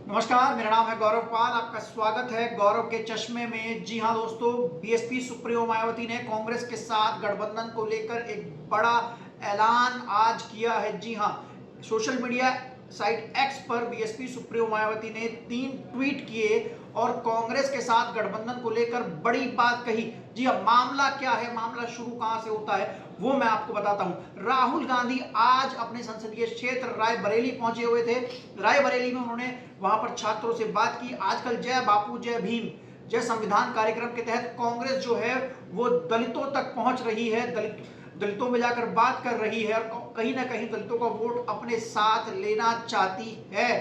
नमस्कार, मेरा नाम है गौरव पाल। आपका स्वागत है गौरव के चश्मे में। जी हां दोस्तों, बीएसपी सुप्रीमो मायावती ने कांग्रेस के साथ गठबंधन को लेकर एक बड़ा ऐलान आज किया है। जी हां, सोशल मीडिया साइट एक्स पर बीएसपी सुप्रीमो मायावती ने 3 ट्वीट किए और कांग्रेस के साथ गठबंधन को लेकर बड़ी बात कही। जी हां, मामला क्या है, मामला शुरू कहां से होता है वो मैं आपको बताता हूं। राहुल गांधी आज अपने संसदीय क्षेत्र रायबरेली पहुंचे हुए थे। रायबरेली में उन्होंने वहां पर छात्रों से बात की। आजकल जय बापू जय भीम जय संविधान कार्यक्रम के तहत कांग्रेस जो है वो दलितों तक पहुंच रही है, दलितों में जाकर बात कर रही है और कहीं ना कहीं दलितों का वोट अपने साथ लेना चाहती है।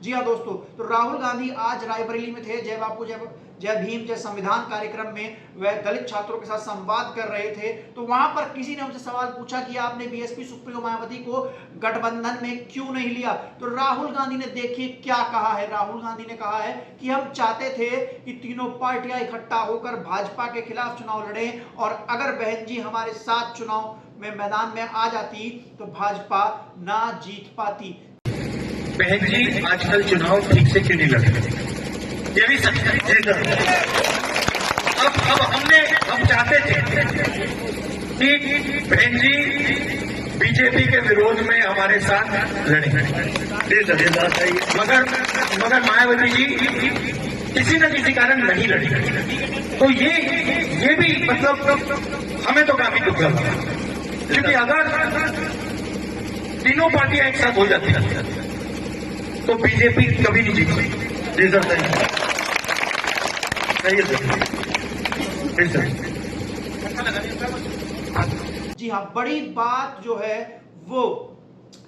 जी हाँ दोस्तों, तो राहुल गांधी आज रायबरेली में थे। जय बापू जय भीम जय संविधान कार्यक्रम में वह दलित छात्रों के साथ संवाद कर रहे थे। तो वहां पर किसी ने उनसे सवाल पूछा कि आपने बीएसपी सुप्रीमो मायावती को गठबंधन में क्यों नहीं लिया। तो राहुल गांधी ने देखिए क्या कहा है। राहुल गांधी ने कहा है कि हम चाहते थे कि तीनों पार्टियां इकट्ठा होकर भाजपा के खिलाफ चुनाव लड़ें और अगर बहन जी हमारे साथ चुनाव में मैदान में आ जाती तो भाजपा ना जीत पाती। बहन जी आजकल चुनाव ठीक से क्यों नहीं लड़ रहे, ये भी सच है। अब हम चाहते थे कि बहन जी बीजेपी के विरोध में हमारे साथ लड़े, मगर मायावती जी किसी न किसी कारण नहीं लड़ी। तो ये भी मतलब हमें तो काफी दुख लगा, क्योंकि अगर तीनों पार्टियां एक साथ हो जाती तो बीजेपी कभी नहीं जीती। जी हाँ, बड़ी बात जो है वो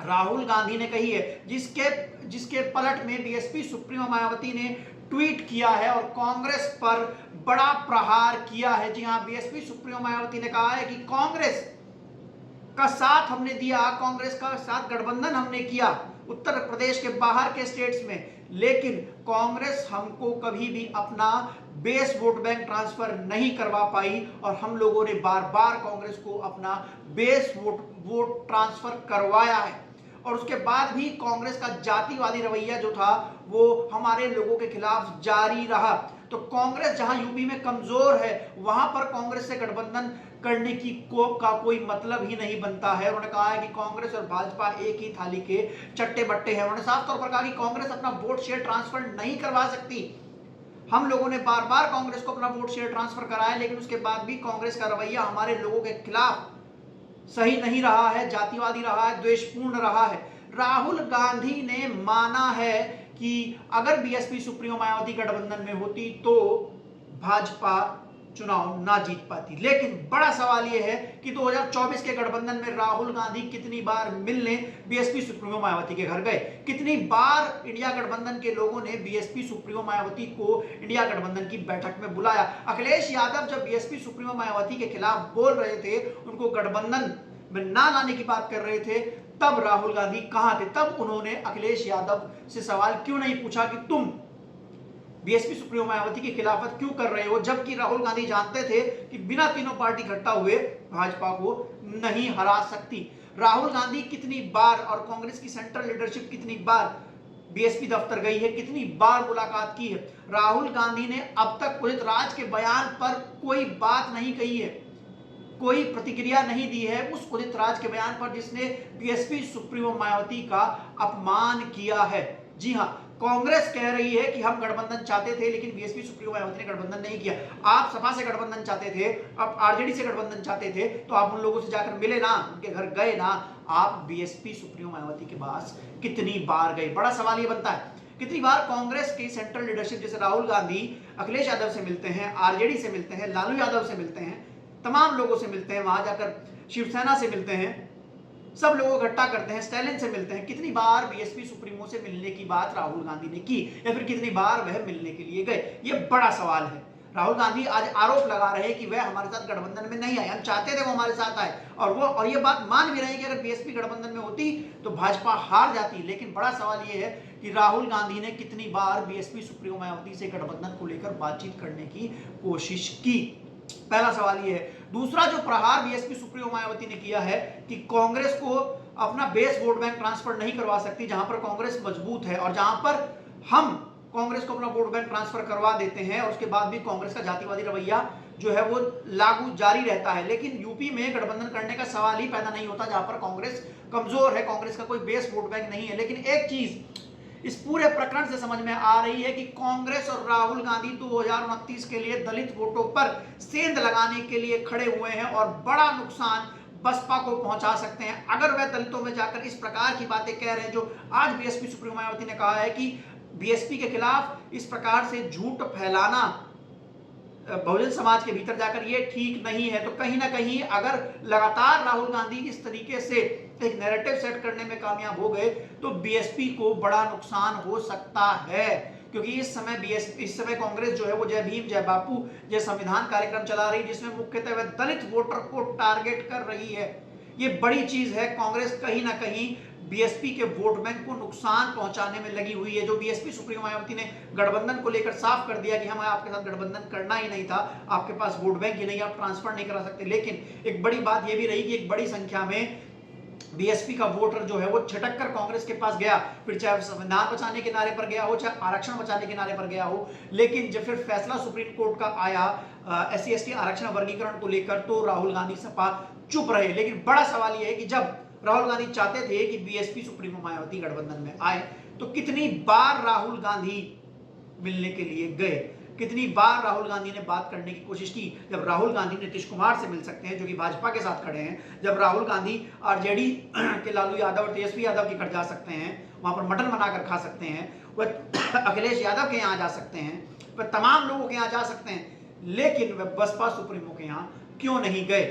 राहुल गांधी ने कही है, जिसके पलट में बीएसपी सुप्रीमो मायावती ने ट्वीट किया है और कांग्रेस पर बड़ा प्रहार किया है। जी हाँ, बीएसपी सुप्रीमो मायावती ने कहा है कि कांग्रेस का साथ हमने दिया, कांग्रेस का साथ गठबंधन हमने किया उत्तर प्रदेश के बाहर के स्टेट्स में, लेकिन कांग्रेस हमको कभी भी अपना बेस वोट बैंक ट्रांसफर नहीं करवा पाई और हम लोगों ने बार बार कांग्रेस को अपना बेस वोट ट्रांसफर करवाया है। और उसके बाद भी कांग्रेस का जातिवादी रवैया जो था वो हमारे लोगों के खिलाफ जारी रहा। तो कांग्रेस जहां यूपी में कमजोर है वहां पर कांग्रेस से गठबंधन करने की का कोई मतलब ही नहीं बनता है। उन्होंने कहा है कि कांग्रेस और भाजपा एक ही थाली के चट्टे बट्टे हैं। उन्होंने साफ तौर पर कहा कि कांग्रेस अपना वोट शेयर ट्रांसफर नहीं करवा सकती। हम लोगों ने बार बार कांग्रेस को अपना वोट शेयर ट्रांसफर कराया, लेकिन उसके बाद भी कांग्रेस का रवैया हमारे लोगों के खिलाफ सही नहीं रहा है, जातिवादी रहा है, द्वेषपूर्ण रहा है। राहुल गांधी ने माना है कि अगर बीएसपी सुप्रीमो मायावती गठबंधन में होती तो भाजपा चुनाव ना जीत पाती। लेकिन बड़ा सवाल यह है कि 2024 के गठबंधन में राहुल गांधी कितनी बार मिलने बीएसपी सुप्रीमो मायावती के घर गए, कितनी बार इंडिया गठबंधन के लोगों ने बीएसपी सुप्रीमो मायावती को इंडिया गठबंधन की बैठक में बुलाया। अखिलेश यादव जब बीएसपी सुप्रीमो मायावती के खिलाफ बोल रहे थे, उनको गठबंधन में ना लाने की बात कर रहे थे, तब राहुल गांधी कहां थे? तब उन्होंने अखिलेश यादव से सवाल क्यों नहीं पूछा कि तुम बीएसपी सुप्रीमो मायावती की खिलाफत क्यों कर रहे हो, जबकि राहुल गांधी जानते थे कि बिना तीनों पार्टी इकट्ठा हुए भाजपा को नहीं हरा सकती। राहुल गांधी कितनी बार और कांग्रेस की सेंट्रल लीडरशिप कितनी बार बीएसपी दफ्तर गई है, कितनी बार मुलाकात की है। राहुल गांधी ने अब तक उदित राज के बयान पर कोई बात नहीं कही है, कोई प्रतिक्रिया नहीं दी है उस उदित राज के बयान पर जिसने बीएसपी सुप्रीमो मायावती का अपमान किया है। जी हां, कांग्रेस कह रही है कि हम गठबंधन चाहते थे लेकिन बीएसपी सुप्रीमो मायावती ने गठबंधन नहीं किया। आप सपा से गठबंधन चाहते थे, आप आरजेडी से गठबंधन चाहते थे, तो आप उन लोगों से जाकर मिले ना, उनके घर गए ना। आप बीएसपी सुप्रीमो मायावती के पास कितनी बार गए? बड़ा सवाल यह बनता है, कितनी बार कांग्रेस की सेंट्रल लीडरशिप जैसे राहुल गांधी अखिलेश यादव से मिलते हैं, आरजेडी से मिलते हैं, लालू यादव से मिलते हैं, तमाम लोगों से मिलते हैं, वहां जाकर शिवसेना से मिलते हैं, सब लोगों को इकट्ठा करते हैं, स्टैलिन से मिलते हैं। कितनी बार बीएसपी सुप्रीमो से मिलने की बात राहुल गांधी ने की या फिर कितनी बार वह मिलने के लिए गए? यह बड़ा सवाल है। राहुल गांधी आज आरोप लगा रहे हैं कि वह हमारे साथ गठबंधन में नहीं आए, हम चाहते थे वो हमारे साथ आए, और ये बात मान भी रहे हैं कि अगर बीएसपी गठबंधन में होती तो भाजपा हार जाती। लेकिन बड़ा सवाल यह है कि राहुल गांधी ने कितनी बार बीएसपी सुप्रीमो मायावती से गठबंधन को लेकर बातचीत करने की कोशिश की? पहला सवाल यह है। दूसरा जो प्रहार बीएसपी सुप्रीमो मायावती ने किया है कि कांग्रेस को अपना बेस वोट बैंक ट्रांसफर नहीं करवा सकती, जहां पर कांग्रेस मजबूत है और जहां पर हम कांग्रेस को अपना वोट बैंक ट्रांसफर करवा देते हैं और उसके बाद भी कांग्रेस का जातिवादी रवैया जो है वो लागू जारी रहता है। लेकिन यूपी में गठबंधन करने का सवाल ही पैदा नहीं होता, जहां पर कांग्रेस कमजोर है, कांग्रेस का कोई बेस वोट बैंक नहीं है। लेकिन एक चीज इस पूरे प्रकरण से समझ में आ रही है कि कांग्रेस और राहुल गांधी 2029 के लिए दलित वोटों पर सेंध लगाने के लिए खड़े हुए हैं और बड़ा नुकसान बसपा को पहुंचा सकते हैं अगर वह दलितों में जाकर इस प्रकार की बातें कह रहे हैं जो आज बीएसपी सुप्रीमो मायावती ने कहा है कि बीएसपी के खिलाफ इस प्रकार से झूठ फैलाना बहुजन समाज के भीतर जाकर ये ठीक नहीं है। तो कहीं ना कहीं अगर लगातार राहुल गांधी इस तरीके से एक नैरेटिव सेट करने में कामयाब हो गए तो बीएसपी को बड़ा नुकसान हो सकता है, क्योंकि इस समय कांग्रेस जो है वो जय भीम जय बापू जय संविधान कार्यक्रम चला रही है, जिसमें मुख्यतः वह दलित वोटर को टारगेट कर रही है। ये बड़ी चीज है। कांग्रेस कहीं ना कहीं बीएसपी के वोट बैंक को नुकसान पहुंचाने में लगी हुई है। जो बीएसपी सुप्रीमो मायावती ने गठबंधन को लेकर साफ कर दिया कि हमें आपके साथ गठबंधन करना ही नहीं था, आपके पास वोट बैंक ही नहीं, आप ट्रांसफर नहीं करा सकते। लेकिन एक बड़ी बात यह भी रही कि एक बड़ी संख्या में बीएसपी का वोटर जो है वो छिटक कर कांग्रेस के पास गया, फिर चाहे संविधान बचाने के नारे पर गया हो, चाहे आरक्षण बचाने के नारे पर गया हो। लेकिन जब फिर फैसला सुप्रीम कोर्ट का आया SC ST आरक्षण वर्गीकरण को लेकर तो राहुल गांधी सपा चुप रहे। लेकिन बड़ा सवाल यह है कि जब राहुल गांधी चाहते थे कि बीएसपी सुप्रीमो मायावती गठबंधन में आए तो कितनी बार राहुल गांधी मिलने के लिए गए, कितनी बार राहुल गांधी ने बात करने की कोशिश की। जब राहुल गांधी नीतीश कुमार से मिल सकते हैं जो कि भाजपा के साथ खड़े हैं, जब राहुल गांधी आरजेडी के लालू यादव और तेजस्वी यादव के घर जा सकते हैं, वहां पर मटन बनाकर खा सकते हैं, वह अखिलेश यादव के यहाँ जा सकते हैं, वह तमाम लोगों के यहाँ जा सकते हैं, लेकिन वह बसपा सुप्रीमो के यहाँ क्यों नहीं गए,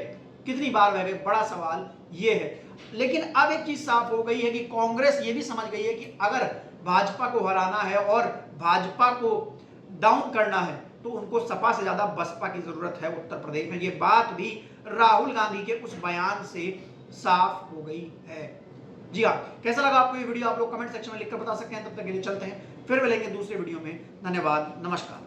कितनी बार वह गए, बड़ा सवाल ये है। लेकिन अब एक चीज साफ हो गई है कि कांग्रेस ये भी समझ गई है कि अगर भाजपा को हराना है और भाजपा को डाउन करना है तो उनको सपा से ज्यादा बसपा की जरूरत है उत्तर प्रदेश में। ये बात भी राहुल गांधी के उस बयान से साफ हो गई है। जी हाँ, कैसा लगा आपको ये वीडियो आप लोग कमेंट सेक्शन में लिखकर बता सकते हैं। तब तक के लिए चलते हैं, फिर मिलेंगे दूसरे वीडियो में। धन्यवाद, नमस्कार।